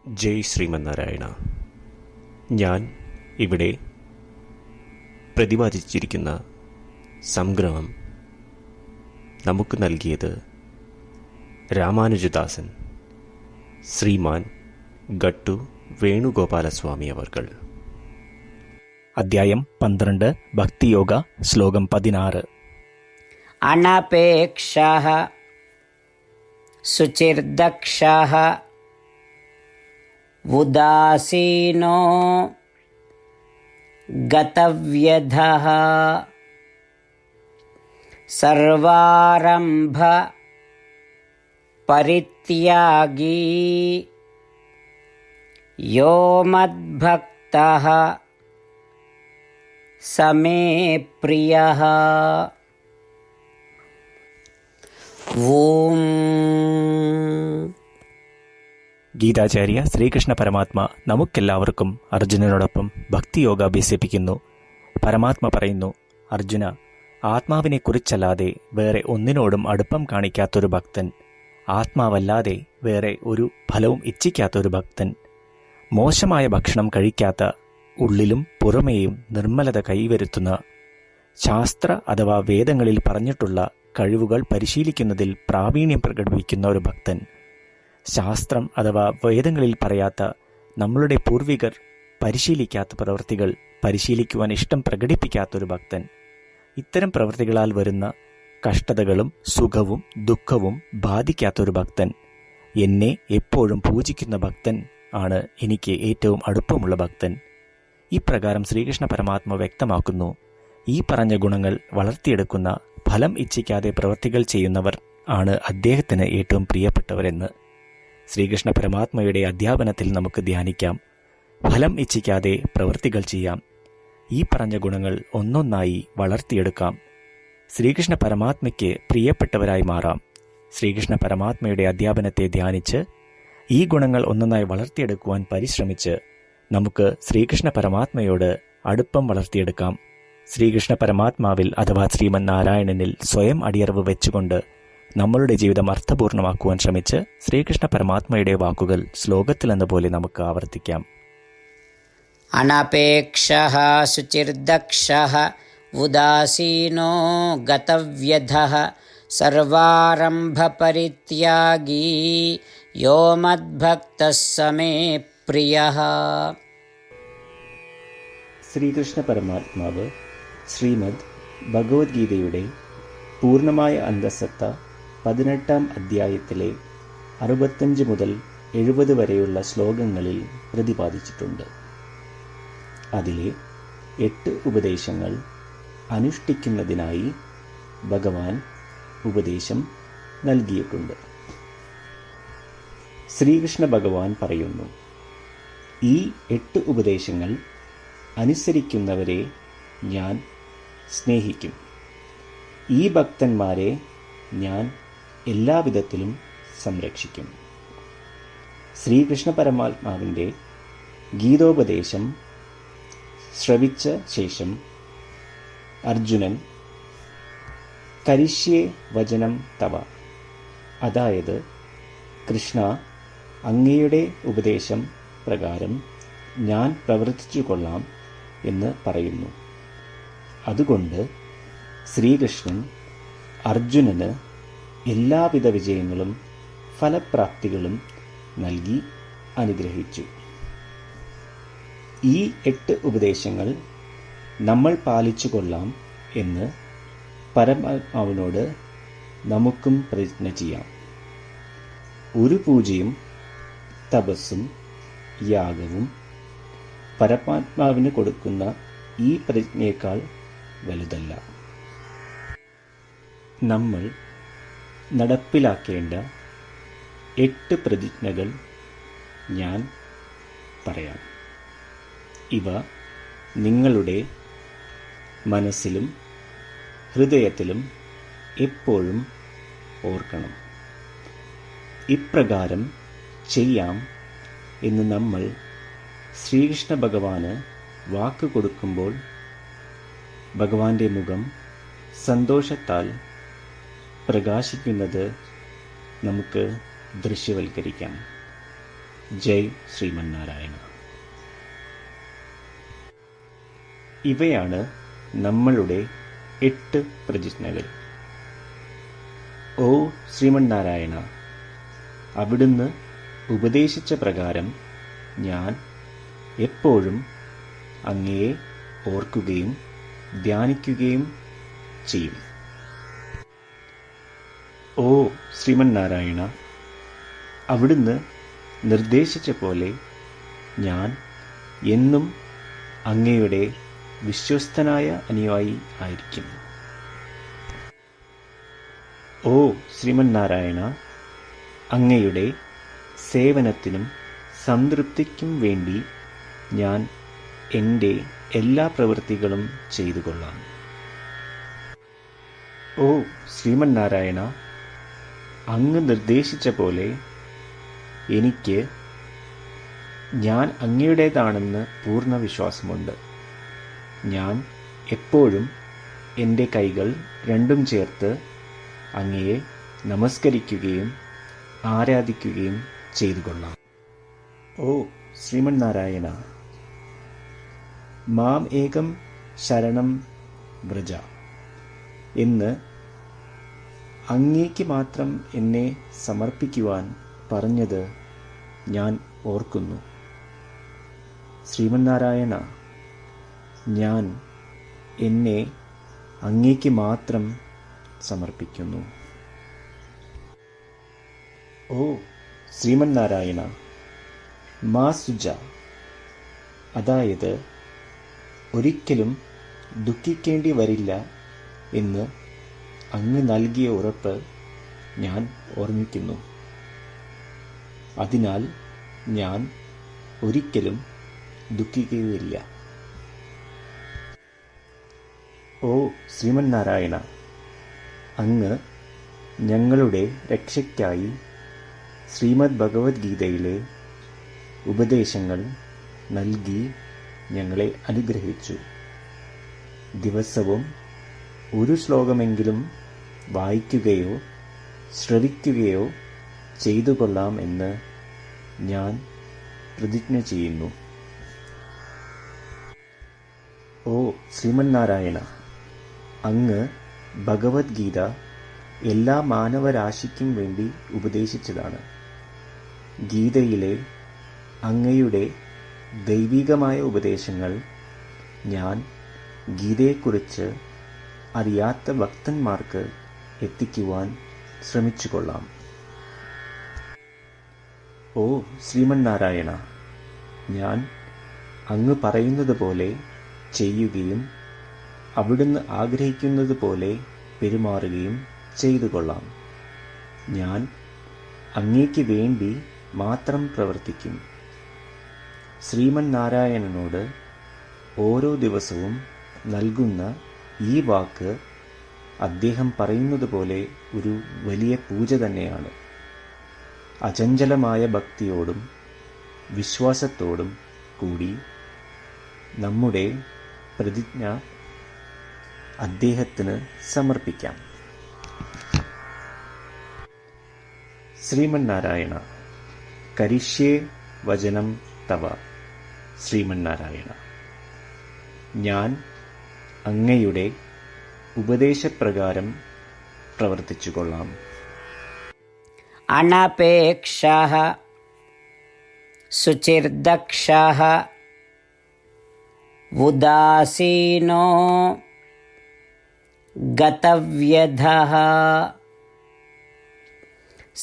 ജയ് ശ്രീമന്നാരായണ. ഞാൻ ഇവിടെ പ്രതിപാദിച്ചിരിക്കുന്ന സംഗ്രഹം നമുക്ക് നൽകിയത് രാമാനുജദാസൻ ശ്രീമാൻ ഗട്ടു വേണുഗോപാലസ്വാമി അവർകൾ. അധ്യായം 12 ഭക്തിയോഗ, ശ്ലോകം 16. അനപേക്ഷഃ ശുചിർദക്ഷഃ ഉദാസീനോ ഗതവ്യധഃ സർവാരംഭ പരിത്യാഗീ യോ മദ്ഭക്തഃ സമേ പ്രിയഃ. ഓം. ഗീതാചാര്യ ശ്രീകൃഷ്ണ പരമാത്മ നമുക്കെല്ലാവർക്കും അർജുനനോടൊപ്പം ഭക്തിയോഗ അഭ്യസിപ്പിക്കുന്നു. പരമാത്മ പറയുന്നു, അർജുന, ആത്മാവിനെക്കുറിച്ചല്ലാതെ വേറെ ഒന്നിനോടും അടുപ്പം കാണിക്കാത്തൊരു ഭക്തൻ, ആത്മാവല്ലാതെ വേറെ ഒരു ഫലവും ഇച്ഛിക്കാത്തൊരു ഭക്തൻ, മോശമായ ഭക്ഷണം കഴിക്കാത്ത, ഉള്ളിലും പുറമേയും നിർമ്മലത കൈവരുത്തുന്ന, ശാസ്ത്ര അഥവാ വേദങ്ങളിൽ പറഞ്ഞിട്ടുള്ള കഴിവുകൾ പരിശീലിക്കുന്നതിൽ പ്രാവീണ്യം പ്രകടിപ്പിക്കുന്ന ഒരു ഭക്തൻ, ശാസ്ത്രം അഥവാ വേദങ്ങളിൽ പറയാത്ത, നമ്മളുടെ പൂർവികർ പരിശീലിക്കാത്ത പ്രവൃത്തികൾ പരിശീലിക്കുവാൻ ഇഷ്ടം പ്രകടിപ്പിക്കാത്തൊരു ഭക്തൻ, ഇത്തരം പ്രവൃത്തികളാൽ വരുന്ന കഷ്ടതകളും സുഖവും ദുഃഖവും ബാധിക്കാത്തൊരു ഭക്തൻ, എന്നെ എപ്പോഴും പൂജിക്കുന്ന ഭക്തൻ ആണ് എനിക്ക് ഏറ്റവും അടുപ്പമുള്ള ഭക്തൻ. ഇപ്രകാരം ശ്രീകൃഷ്ണ പരമാത്മ വ്യക്തമാക്കുന്നു, ഈ പറഞ്ഞ ഗുണങ്ങൾ വളർത്തിയെടുക്കുന്ന, ഫലം ഇച്ഛിക്കാതെ പ്രവൃത്തികൾ ചെയ്യുന്നവർ ആണ് അദ്ദേഹത്തിന് ഏറ്റവും പ്രിയപ്പെട്ടവരെന്ന്. ശ്രീകൃഷ്ണ പരമാത്മയുടെ അധ്യാപനത്തിൽ നമുക്ക് ധ്യാനിക്കാം. ഫലം ഇച്ഛിക്കാതെ പ്രവൃത്തികൾ ചെയ്യാം. ഈ പറഞ്ഞ ഗുണങ്ങൾ ഒന്നൊന്നായി വളർത്തിയെടുക്കാം. ശ്രീകൃഷ്ണ പരമാത്മയ്ക്ക് പ്രിയപ്പെട്ടവരായി മാറാം. ശ്രീകൃഷ്ണ പരമാത്മയുടെ അധ്യാപനത്തെ ധ്യാനിച്ച് ഈ ഗുണങ്ങൾ ഒന്നൊന്നായി വളർത്തിയെടുക്കുവാൻ പരിശ്രമിച്ച് നമുക്ക് ശ്രീകൃഷ്ണ പരമാത്മയോട് അടുപ്പം വളർത്തിയെടുക്കാം. ശ്രീകൃഷ്ണ പരമാത്മാവിൽ അഥവാ ശ്രീമന്നാരായണനിൽ സ്വയം അടിയറവ് വെച്ചുകൊണ്ട് നമ്മളുടെ ജീവിതം അർത്ഥപൂർണമാക്കുവാൻ ശ്രമിച്ച് ശ്രീകൃഷ്ണ പരമാത്മയുടെ വാക്കുകൾ ശ്ലോകത്തിലെന്ന പോലെ നമുക്ക് ആവർത്തിക്കാം. അനപേക്ഷഃ ശുചിർദക്ഷഃ ഉദാസീനോ ഗതവ്യധഃ സർവാരംഭ പരിത്യാഗീ യോ മദ്ഭക്തഃ സമേ പ്രിയഃ. ശ്രീകൃഷ്ണ പരമാത്മാവ് ശ്രീമദ് ഭഗവത്ഗീതയുടെ പൂർണ്ണമായ അന്തസത്ത 18-ാം അധ്യായത്തിലെ 65 മുതൽ 70 വരെയുള്ള ശ്ലോകങ്ങളിൽ പ്രതിപാദിച്ചിട്ടുണ്ട്. അതിലെ 8 ഉപദേശങ്ങൾ അനുഷ്ഠിക്കുന്നതിനായി ഭഗവാൻ ഉപദേശം നൽകിയിട്ടുണ്ട്. ശ്രീകൃഷ്ണ ഭഗവാൻ പറയുന്നു, ഈ 8 ഉപദേശങ്ങൾ അനുസരിക്കുന്നവരെ ഞാൻ സ്നേഹിക്കും. ഈ ഭക്തന്മാരെ ഞാൻ എല്ലാവിധത്തിലും സംരക്ഷിക്കും. ശ്രീകൃഷ്ണ പരമാത്മാവിൻ്റെ ഗീതോപദേശം ശ്രവിച്ച ശേഷം അർജുനൻ കരിഷ്യേ വചനം തവ, അതായത് കൃഷ്ണ, അങ്ങയുടെ ഉപദേശം പ്രകാരം ഞാൻ പ്രവർത്തിച്ചു കൊള്ളാം എന്ന് പറയുന്നു. അതുകൊണ്ട് ശ്രീകൃഷ്ണൻ അർജുനന് എല്ലാവിധ വിജയങ്ങളും ഫലപ്രാപ്തികളും നൽകി അനുഗ്രഹിച്ചു. ഈ 8 ഉപദേശങ്ങൾ നമ്മൾ പാലിച്ചു കൊള്ളാം എന്ന് പരമാത്മാവിനോട് നമുക്കും പ്രതിജ്ഞ ചെയ്യാം. ഒരു പൂജയും തപസ്സും യാഗവും പരമാത്മാവിന് കൊടുക്കുന്ന ഈ പ്രതിജ്ഞയേക്കാൾ വലുതല്ല. നമ്മൾ നടപ്പിലാക്കേണ്ട 8 പ്രതിജ്ഞകൾ ഞാൻ പറയാം. ഇവ നിങ്ങളുടെ മനസ്സിലും ഹൃദയത്തിലും എപ്പോഴും ഓർക്കണം. ഇപ്രകാരം ചെയ്യാം എന്ന് നമ്മൾ ശ്രീകൃഷ്ണ ഭഗവാന് വാക്ക് കൊടുക്കുമ്പോൾ ഭഗവാന്റെ മുഖം സന്തോഷത്താൽ പ്രകാശിക്കുന്നത് നമുക്ക് ദൃശ്യവൽക്കരിക്കാം. ജയ് ശ്രീമന്നാരായണ. ഇവയാണ് നമ്മളുടെ 8 പ്രതിജ്ഞകൾ. ഓ ശ്രീമന്നാരായണ, അവിടുന്ന് ഉപദേശിച്ച പ്രകാരം ഞാൻ എപ്പോഴും അങ്ങയെ ഓർക്കുകയും ധ്യാനിക്കുകയും ചെയ്യും. ഓ ശ്രീമന്നാരായണ, അവിടുന്ന് നിർദ്ദേശിച്ച പോലെ ഞാൻ എന്നും അങ്ങയുടെ വിശ്വസ്തനായ അനുയായി ആയിരിക്കും. ഓ ശ്രീമന്നാരായണ, അങ്ങയുടെ സേവനത്തിനും സംതൃപ്തിക്കും വേണ്ടി ഞാൻ എൻ്റെ എല്ലാ പ്രവൃത്തികളും ചെയ്തു കൊള്ളാം. ഓ ശ്രീമന്നാരായണ, അങ്ങ് നിർദ്ദേശിച്ച പോലെ എനിക്ക് ഞാൻ അങ്ങയുടേതാണെന്ന് പൂർണ്ണ വിശ്വാസമുണ്ട്. ഞാൻ എപ്പോഴും എൻ്റെ കൈകൾ രണ്ടും ചേർത്ത് അങ്ങയെ നമസ്കരിക്കുകയും ആരാധിക്കുകയും ചെയ്തു കൊള്ളാം. ഓ ശ്രീമന്നാരായണ, മാം ഏകം ശരണം വ്രജ എന്ന് അങ്ങേക്ക് മാത്രം എന്നെ സമർപ്പിക്കുവാൻ പറഞ്ഞത് ഞാൻ ഓർക്കുന്നു. ശ്രീമന്നാരായണ, ഞാൻ എന്നെ അങ്ങേക്ക് മാത്രം സമർപ്പിക്കുന്നു. ഓ ശ്രീമന്നാരായണ, മാ സുജ, അതായത് ഒരിക്കലും ദുഃഖിക്കേണ്ടി വരില്ല എന്ന് അങ്ങ് നൽകിയ ഉറപ്പ് ഞാൻ ഓർമ്മിക്കുന്നു. അതിനാൽ ഞാൻ ഒരിക്കലും ദുഃഖിക്കുകയില്ല. ഓ ശ്രീമന്നാരായണ, അങ്ങ് ഞങ്ങളുടെ രക്ഷയ്ക്കായി ശ്രീമദ് ഭഗവത്ഗീതയിലെ ഉപദേശങ്ങൾ നൽകി ഞങ്ങളെ അനുഗ്രഹിച്ചു. ദിവസവും ഒരു ശ്ലോകമെങ്കിലും വായിക്കുകയോ ശ്രവിക്കുകയോ ചെയ്തു കൊള്ളാം എന്ന് ഞാൻ പ്രതിജ്ഞ ചെയ്യുന്നു. ഓ ശ്രീമന്നാരായണ, അങ്ങ് ഭഗവത്ഗീത എല്ലാ മാനവരാശിക്കും വേണ്ടി ഉപദേശിച്ചതാണ്. ഗീതയിലെ അങ്ങയുടെ ദൈവികമായ ഉപദേശങ്ങൾ ഞാൻ ഗീതയെക്കുറിച്ച് അറിയാത്ത ഭക്തന്മാർക്ക് എത്തിക്കുവാൻ ശ്രമിച്ചുകൊള്ളാം. ഓ ശ്രീമന്നാരായണ, ഞാൻ അങ്ങ് പറയുന്നത് പോലെ ചെയ്യുകയും അവിടുന്ന് ആഗ്രഹിക്കുന്നത് പോലെ പെരുമാറുകയും ചെയ്തു കൊള്ളാം. ഞാൻ അങ്ങേക്ക് വേണ്ടി മാത്രം പ്രവർത്തിക്കും. ശ്രീമന്നാരായണനോട് ഓരോ ദിവസവും നൽകുന്ന ഈ വാക്ക് അദ്ദേഹം പറയുന്നത് പോലെ ഒരു വലിയ പൂജ തന്നെയാണ്. അചഞ്ചലമായ ഭക്തിയോടും വിശ്വാസത്തോടും കൂടി നമ്മുടെ പ്രതിജ്ഞ അദ്ദേഹത്തിന് സമർപ്പിക്കാം. ശ്രീമന്നാരായണ, കരിഷ്യേ വചനം തവ. ശ്രീമന്നാരായണ, ഞാൻ അങ്ങയുടെ ഉപദേശപ്രകാരം പ്രവർത്തിച്ചുകൊള്ളാം. അനപേക്ഷഃ ശുചിർദക്ഷഃ ഉദാസീനോ ഗതവ്യധഃ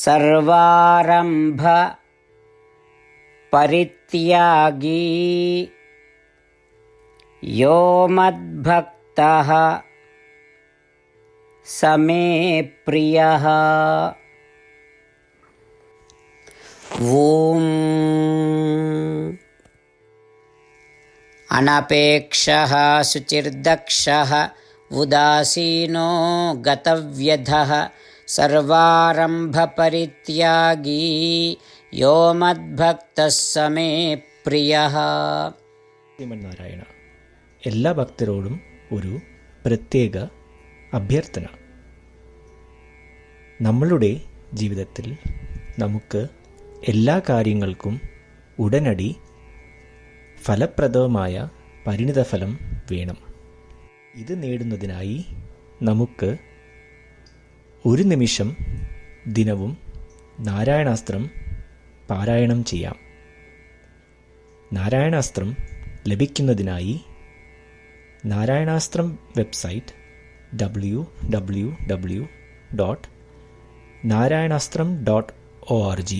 സർവാരംഭ പരിത്യാഗീ യോ മദ്ഭക്തഃ സമേ പ്രിയഃ. ഓം അനപേക്ഷഃ ശുചിർദക്ഷഃ ഉദാസീനോ ഗതവ്യധഃ സർവാരംഭ പരിത്യാഗീ യോ മദ്ഭക്തഃ സമേ പ്രിയഃ. ശ്രീമന്നാരായണ, എല്ലാ ഭക്തരോടും ഒരു പ്രത്യേക അഭ്യർത്ഥന. നമ്മളുടെ ജീവിതത്തിൽ നമുക്ക് എല്ലാ കാര്യങ്ങൾക്കും ഉടനടി ഫലപ്രദമായ പരിണിതഫലം വേണം. ഇത് നേടുന്നതിനായി നമുക്ക് ഒരു നിമിഷം ദിനവും നാരായണാസ്ത്രം പാരായണം ചെയ്യാം. നാരായണാസ്ത്രം ലഭിക്കുന്നതിനായി നാരായണാസ്ത്രം വെബ്സൈറ്റ് www.narayanaastram.org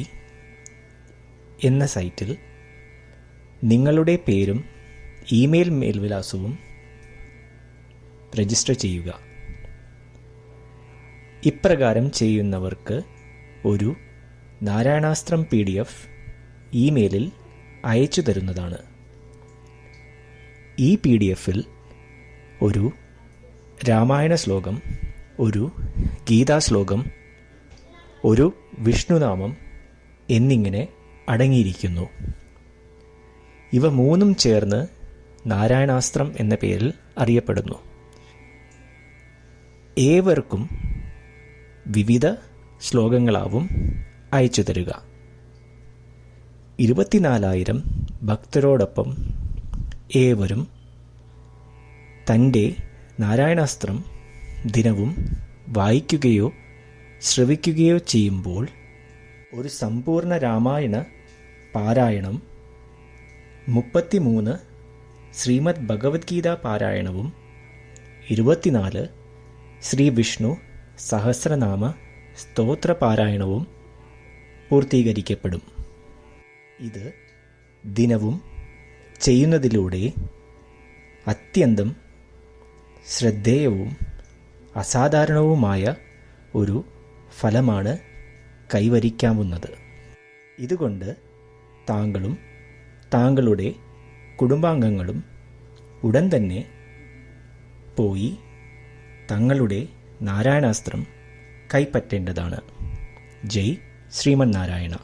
എന്ന സൈറ്റിൽ നിങ്ങളുടെ പേരും ഇമെയിൽ മേൽവിലാസവും രജിസ്റ്റർ ചെയ്യുക. ഇപ്രകാരം ചെയ്യുന്നവർക്ക് ഒരു നാരായണാസ്ത്രം PDF ഇമെയിലിൽ അയച്ചു തരുന്നതാണ്. ഈ PDF-ൽ ഒരു രാമായണ ശ്ലോകം, ഒരു ഗീതാശ്ലോകം, ഒരു വിഷ്ണുനാമം എന്നിങ്ങനെ അടങ്ങിയിരിക്കുന്നു. ഇവ മൂന്നും ചേർന്ന് നാരായണാസ്ത്രം എന്ന പേരിൽ അറിയപ്പെടുന്നു. ഏവർക്കും വിവിധ ശ്ലോകങ്ങളാവും അയച്ചു തരിക. 24,000 ഭക്തരോടൊപ്പം ഏവരും തൻ്റെ നാരായണാസ്ത്രം ദിനവും വായിക്കുകയോ ശ്രവിക്കുകയോ ചെയ്യുമ്പോൾ ഒരു സമ്പൂർണ്ണ രാമായണ പാരായണം, 33 ശ്രീമദ് ഭഗവത്ഗീത പാരായണവും 24 ശ്രീ വിഷ്ണു സഹസ്രനാമ സ്തോത്ര പാരായണവും പൂർത്തീകരിക്കപ്പെടും. ഇത് ദിനവും ചെയ്യുന്നതിലൂടെ അത്യന്തം ശ്രദ്ധേയവും അസാധാരണവുമായ ഒരു ഫലമാണ് കൈവരിക്കാവുന്നത്. ഇതുകൊണ്ട് താങ്കളും താങ്കളുടെ കുടുംബാംഗങ്ങളും ഉടൻ തന്നെ പോയി തങ്ങളുടെ നാരായണാസ്ത്രം കൈപ്പറ്റേണ്ടതാണ്. ജയ് ശ്രീമന്നാരായണ.